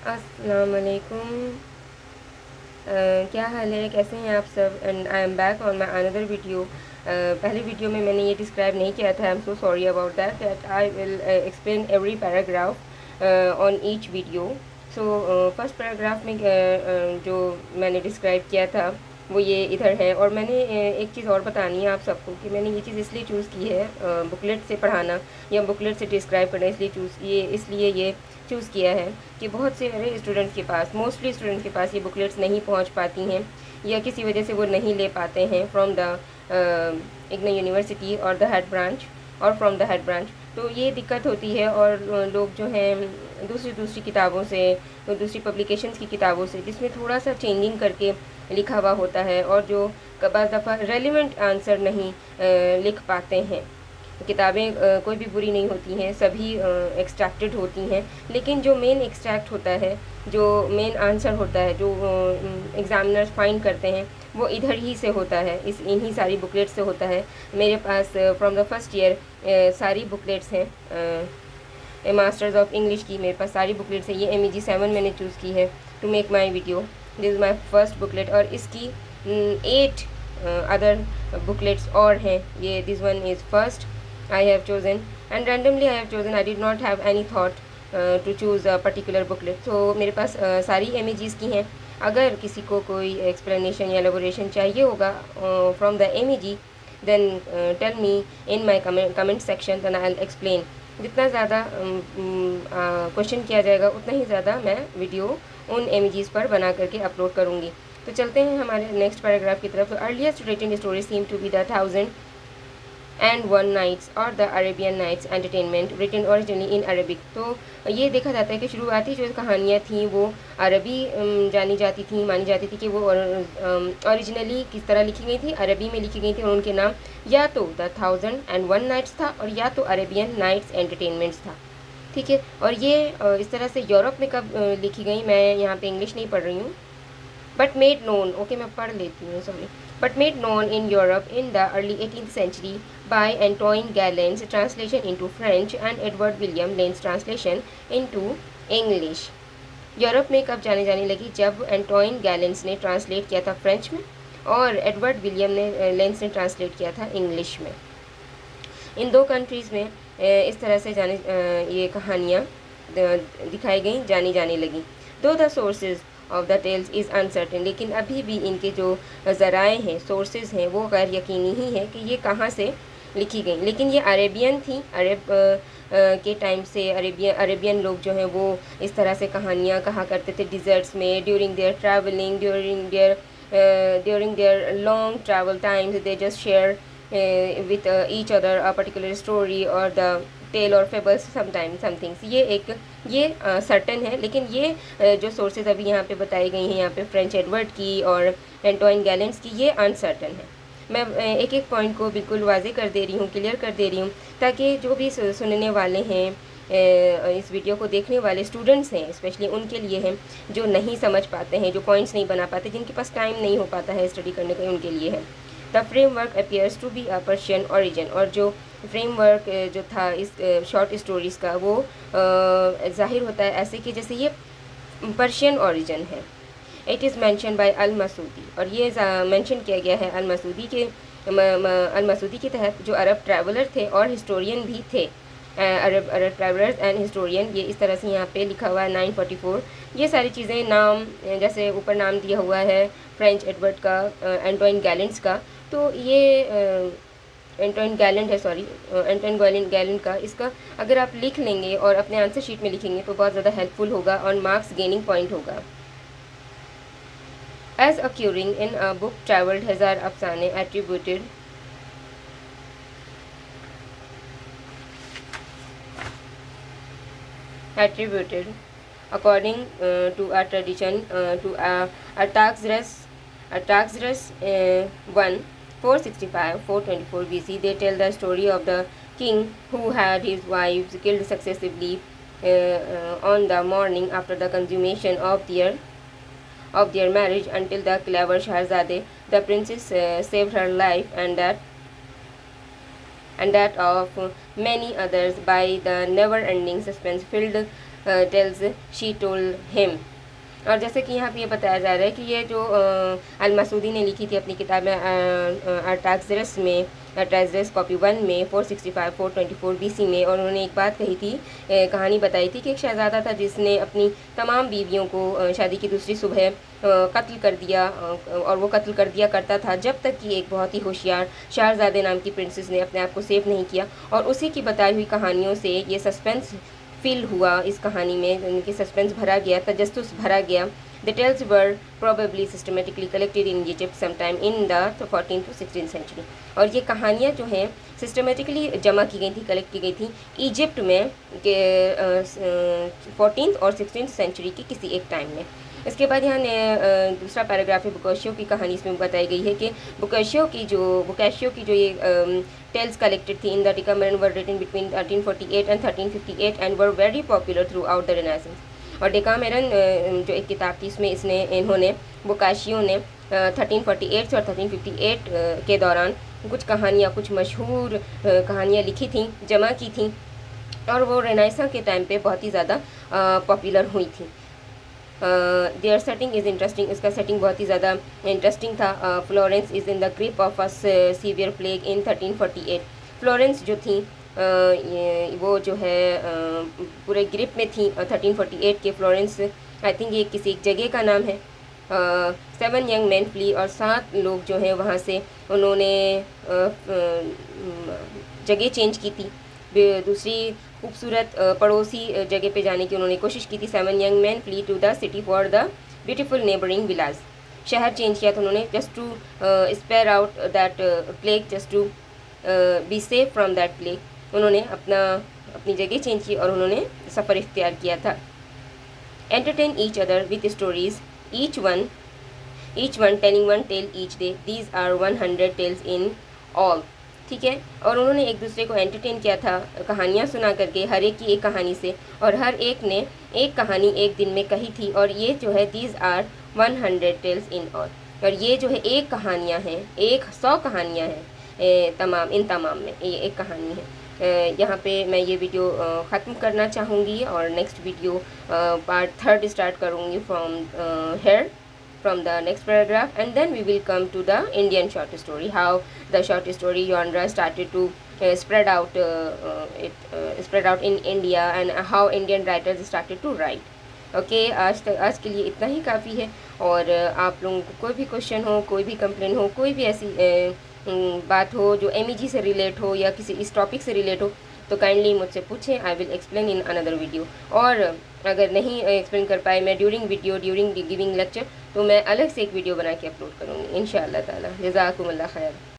अस्सलाम वालेकुम। क्या हाल है, कैसे हैं आप सब? And I am back on my another video. पहले वीडियो में मैंने ये डिस्क्राइब नहीं किया था, I am so sorry about that I will explain every paragraph on each video. So first paragraph में जो मैंने डिस्क्राइब किया था वो ये इधर है। और मैंने एक चीज़ और बतानी है आप सबको कि मैंने ये चीज़ इसलिए चूज़ की है, बुकलेट से पढ़ाना या बुकलेट से डिस्क्राइब करना, इसलिए ये चूज़ किया है कि बहुत से मेरे स्टूडेंट्स के पास, मोस्टली स्टूडेंट्स के पास ये बुकलेट्स नहीं पहुंच पाती हैं या किसी वजह से वो नहीं ले पाते हैं फ्रॉम द इग्नो यूनिवर्सिटी और द हेड ब्रांच और फ्रॉम द हेड ब्रांच। तो ये दिक्कत होती है। और लोग जो हैं दूसरी किताबों से, दूसरी पब्लिकेशंस की किताबों से, जिसमें थोड़ा सा चेंजिंग करके लिखा हुआ होता है और जो कई दफ़ा रेलिवेंट आंसर नहीं लिख पाते हैं। किताबें कोई भी बुरी नहीं होती हैं, सभी एक्सट्रैक्टेड होती हैं, लेकिन जो मेन एक्सट्रैक्ट होता है, जो मेन आंसर होता है, जो एग्ज़ामिनर्स फाइंड करते हैं, वो इधर ही से होता है, इन्हीं सारी बुकलेट से होता है। मेरे पास फ्रॉम द फर्स्ट ईयर सारी बुकलेट्स हैं। मास्टर्स ऑफ इंग्लिश की मेरे पास सारी बुकलेट्स हैं। ये MEG 7 मैंने चूज़ की है to make my video. This is my first booklet और इसकी 8 अदर बुकलेट्स और हैं। ये this one is first I have chosen, and randomly I have chosen. I did not have any thought to choose a particular booklet. So मेरे पास सारी MEGs की हैं। अगर किसी को कोई explanation या elaboration चाहिए होगा from the MEG, then tell me in my comment section, then I'll explain. जितना ज़्यादा क्वेश्चन किया जाएगा उतना ही ज़्यादा मैं वीडियो उन MEGs पर बना करके अपलोड करूँगी। तो चलते हैं हमारे नेक्स्ट पैराग्राफ की तरफ। तो earliest written stories seem to be the 1001 Nights और the Arabian Nights entertainment written originally in Arabic. तो ये देखा जाता है कि शुरुआती जो कहानियाँ थीं वो अरबी जानी जाती थी, मानी जाती थी कि वो ओरिजिनली किस तरह लिखी गई थी, अरबी में लिखी गई थी और उनके नाम या तो द 1001 Nights था और या तो अरेबियन नाइट्स एंटरटेनमेंट्स था। ठीक है। और ये इस तरह से यूरोप में कब लिखी गई, मैं यहाँ पे इंग्लिश नहीं पढ़ रही हूँ, but made known, okay मैं पढ़ लेती हूँ, sorry, but made known in Europe in the early 18th century by Antoine Galland's translation into French and Edward William Lane's translation into English। Europe में कब जाने लगी, जब एंटोइन गैलेंस ने ट्रांसलेट किया था फ्रेंच में और एडवर्ड विलियम ने लेंस ने ट्रांसलेट किया था इंग्लिश में। इन दो कंट्रीज़ में इस तरह से ये कहानियाँ दिखाई गई, जानी जाने लगी। Though the sources of the tales is uncertain, लेकिन अभी भी इनके जो ज़राए हैं, सोर्सेज हैं, वो गैर यकीनी ही है कि ये कहाँ से लिखी गई। लेकिन ये अरेबियन थी, अरब के टाइम से अरेबियन लोग जो हैं वो इस तरह से कहानियाँ कहा करते थे डिज़र्ट्स में, during their travelling, during their long travel times, they just share with each other a particular story or the tale or fables sometimes somethings। ये सर्टन है। लेकिन ये जो सोर्सेज अभी यहाँ पे बताई गई हैं, यहाँ पे फ्रेंच एडवर्ड की और एंटोइन गैलेंट्स की, ये अनसर्टन है। मैं एक एक पॉइंट को बिल्कुल वाजे कर दे रही हूँ, क्लियर कर दे रही हूँ, ताकि जो भी सुनने वाले हैं, इस वीडियो को देखने वाले स्टूडेंट्स हैं, स्पेशली उनके लिए हैं जो नहीं समझ पाते हैं, जो पॉइंट्स नहीं बना पाते, जिनके पास टाइम नहीं हो पाता है स्टडी करने का, उनके लिए है। The framework appears to be a Persian origin, और जो फ्रेमवर्क जो था इस शॉर्ट स्टोरीज़ का, वो ज़ाहिर होता है ऐसे कि जैसे ये पर्शियन ओरिजिन है। इट इज़ मैंशन बाय अल मसूदी, और ये मेंशन किया गया है अल मसूदी के अल मसूदी के तहत, जो अरब ट्रैवलर थे और हिस्टोरियन भी थे। अरब ट्रैवलर्स एंड हिस्टोरियन, ये इस तरह से यहाँ पे लिखा हुआ है 944। ये सारी चीज़ें, नाम जैसे ऊपर नाम दिया हुआ है फ्रेंच एडवर्ड का, एंटोइन गैलेंट्स का, तो ये एंटोइन गैलेंट है, सॉरी, एंटोइन गैलेंट का, इसका अगर आप लिख लेंगे और अपने आंसर शीट में लिखेंगे तो बहुत ज़्यादा हेल्पफुल होगा और मार्क्स गेनिंग पॉइंट होगा। As occurring in a book travelled हजार अफसाने attributed according to a tradition to Artaxerxes 1 465 424 BC. They tell the story of the king who had his wives killed successively on the morning after the consummation of their marriage, until the clever Shahrazade, the princess, saved her life and that of many others by the never-ending suspense-filled tales she told him. और जैसे कि यहाँ पे ये बताया जा रहा है कि ये जो अल-मसूदी ने लिखी थी अपनी किताब में अर्टाग्ज़रस में, अर्टाग्ज़रस कॉपी 1 में 465 424 BC में, और उन्होंने एक बात कही थी, कहानी बताई थी कि एक शहज़ादा था जिसने अपनी तमाम बीवियों को शादी की दूसरी सुबह कत्ल कर दिया, और वो कत्ल कर दिया करता था जब तक कि एक बहुत ही होशियार शहरज़ादे नाम की प्रिंसेस ने अपने आप को सेफ नहीं किया। और उसी की बताई हुई कहानियों से ये सस्पेंस फील हुआ, इस कहानी में उनकी सस्पेंस भरा गया, तजस्सुस भरा गया। The tales were probably systematically collected in Egypt sometime in the 14th to 16th century. और ये कहानियाँ जो हैं सिस्टमेटिकली जमा की गई थी, कलेक्ट की गई थी इजिप्ट में के 14th और 16th सेंचुरी की किसी एक टाइम में। इसके बाद यहाँ दूसरा पैराग्राफ है बोकाशियो की कहानी, इसमें बताई गई है कि बोकाशियो की जो ये टेल्स कलेक्टेड थी in the Decameron were written between 1348 and 1358 and were very popular throughout the Renaissance. और डिकामेरन जो एक किताब थी इसमें इन्होंने बोकाशियो ने 1348 से और 1358 के दौरान कुछ कहानियाँ, कुछ मशहूर कहानियाँ लिखी थी, जमा की थी, और वो रेनेसां के टाइम पे बहुत ही ज़्यादा पॉपुलर हुई थी। देयर सेटिंग इज़ इंटरेस्टिंग, इसका सेटिंग बहुत ही ज़्यादा इंटरेस्टिंग था। Florence is in the grip of a severe plague in 1348। Florence जो थी वो जो है पूरे ग्रिप में थी 1348 के। फ्लोरेंस आई थिंक ये किसी एक जगह का नाम है। 7 यंग मैन फ्ली, और 7 लोग जो हैं वहाँ से उन्होंने जगह चेंज की थी, दूसरी खूबसूरत पड़ोसी जगह पे जाने की उन्होंने कोशिश की थी। 7 young man flee to the city for the beautiful neighbouring village. शहर चेंज किया था उन्होंने just to spare out that plague, just to be safe from that plague. उन्होंने अपनी जगह चेंज की और उन्होंने सफ़र इख्तियार किया था। Entertain each other with stories, each one telling one tale each day, these are 100 tales in all. ठीक है, और उन्होंने एक दूसरे को एंटरटेन किया था कहानियाँ सुना करके, हर एक की एक कहानी से, और हर एक ने एक कहानी एक दिन में कही थी। और ये जो है these are 100 tales in all, और ये जो है एक कहानियाँ हैं, 100 कहानियाँ हैं तमाम में ये एक कहानी है। यहाँ पे मैं ये वीडियो ख़त्म करना चाहूँगी और नेक्स्ट वीडियो पार्ट 3 स्टार्ट करूँगी from the next paragraph, and then we will come to the Indian short story, how the short story genre started to spread out in India, and how Indian writers started to write. Okay, आज के लिए इतना ही काफ़ी है। और आप लोगों को कोई भी क्वेश्चन हो, कोई भी कंप्लेन हो, कोई भी ऐसी बात हो जो MEG से रिलेट हो या किसी इस टॉपिक से रिलेट हो, तो काइंडली मुझसे पूछें, I will explain in another video. और अगर नहीं एक्सप्लेन कर पाए मैं ड्यूरिंग गिविंग लेक्चर, तो मैं अलग से एक वीडियो बना के अपलोड करूँगी इंशाअल्लाह ताला। जज़ाकुमुल्लाह खैर।